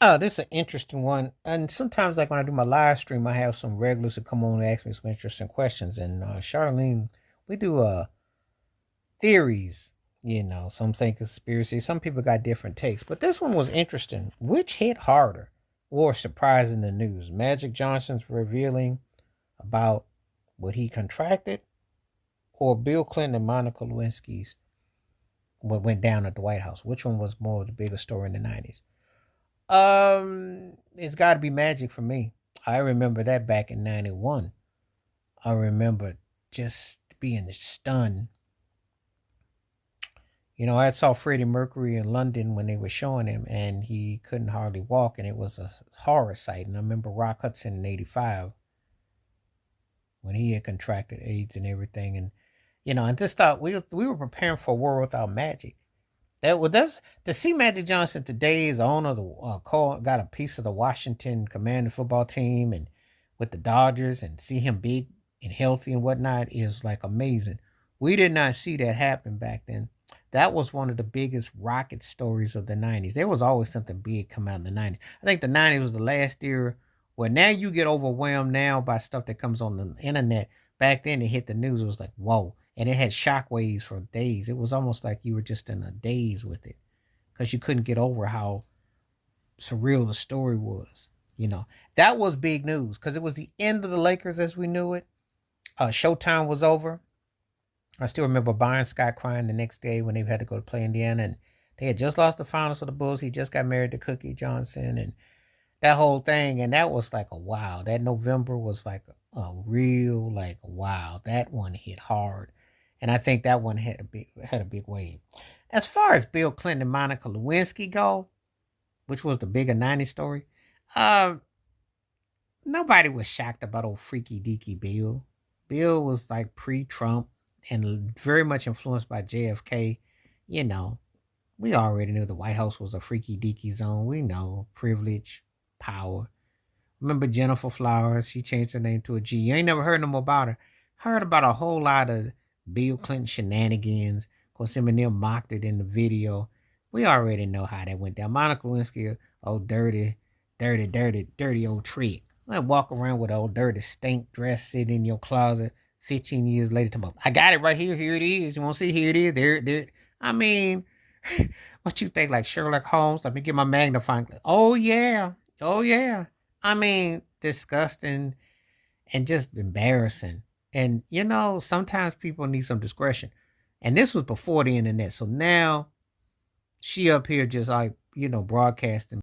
Oh, this is an interesting one. And sometimes, like when I do my live stream, I have some regulars that come on and ask me some interesting questions. And Charlene, we do theories. Some say conspiracy. Some people got different takes. But this one was interesting. Which hit harder or surprising the news? Magic Johnson's revealing about what he contracted, or Bill Clinton and Monica Lewinsky's what went down at the White House? Which one was more of the bigger story in the 90s? It's got to be Magic for me. I remember that back in 91. I remember just being stunned. I saw Freddie Mercury in London when they were showing him, and he couldn't hardly walk, and it was a horror sight. And I remember Rock Hudson in '85 when he had contracted AIDS and everything, and just thought we were preparing for a world without Magic. That's to see Magic Johnson today as owner of the got a piece of the Washington Commanders football team and with the Dodgers, and see him big and healthy and whatnot is like amazing. We did not see that happen back then. That was one of the biggest rocket stories of the 90s. There was always something big come out in the 90s. I think the 90s was the last year where now you get overwhelmed now by stuff that comes on the internet. Back then it hit the news, it was like, whoa. And it had shockwaves for days. It was almost like you were just in a daze with it because you couldn't get over how surreal the story was. That was big news because it was the end of the Lakers as we knew it. Showtime was over. I still remember Byron Scott crying the next day when they had to go to play Indiana, and they had just lost the finals for the Bulls. He just got married to Cookie Johnson, and that whole thing. And that was like a wow. That November was like a real like wow. That one hit hard, and I think that one had a big wave. As far as Bill Clinton and Monica Lewinsky go, which was the bigger '90s story, uh, nobody was shocked about old freaky deaky Bill. Bill was like pre-Trump and very much influenced by JFK. You know, we already knew the White House was a freaky deaky zone. We know privilege, power. Remember Jennifer Flowers? She changed her name to a G. You ain't never heard no more about her. Heard about a whole lot of Bill Clinton shenanigans. Of course, Eminem mocked it in the video. We already know how that went down. Monica Lewinsky, oh dirty old trick. I walk around with an old dirty stink dress sitting in your closet 15 years later. I got it right here. Here it is. You want to see? Here it is. There. I mean, what you think, like Sherlock Holmes? Let me get my magnifying glass. Oh, yeah. Oh, yeah. I mean, disgusting and just embarrassing. And, sometimes people need some discretion. And this was before the internet. So now she up here just like, broadcasting